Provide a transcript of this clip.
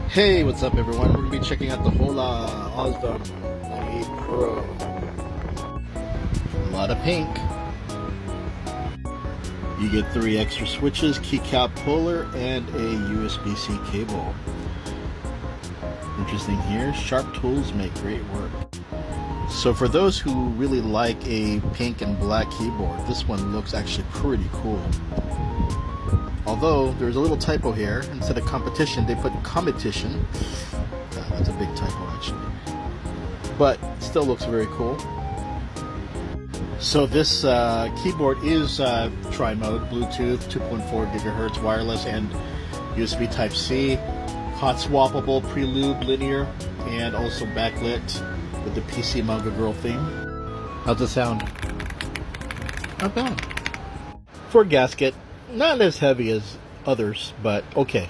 Hey, what's up everyone? We're going to be checking out the Hola AUSDOM 98Pro. A lot of pink. You get 3 extra switches, keycap puller, and a USB-C cable. Interesting here, sharp tools make great work. So for those who really like a pink and black keyboard, this one looks actually pretty cool. Although there's a little typo here. Instead of competition, they put competition. That's a big typo actually. But still looks very cool. So this keyboard is tri-mode, Bluetooth, 2.4 gigahertz wireless, and USB Type-C. Hot swappable, prelude, linear, and also backlit with the PC Manga Girl theme. How's it sound? Not bad. For Gasket, not as heavy as others, but okay.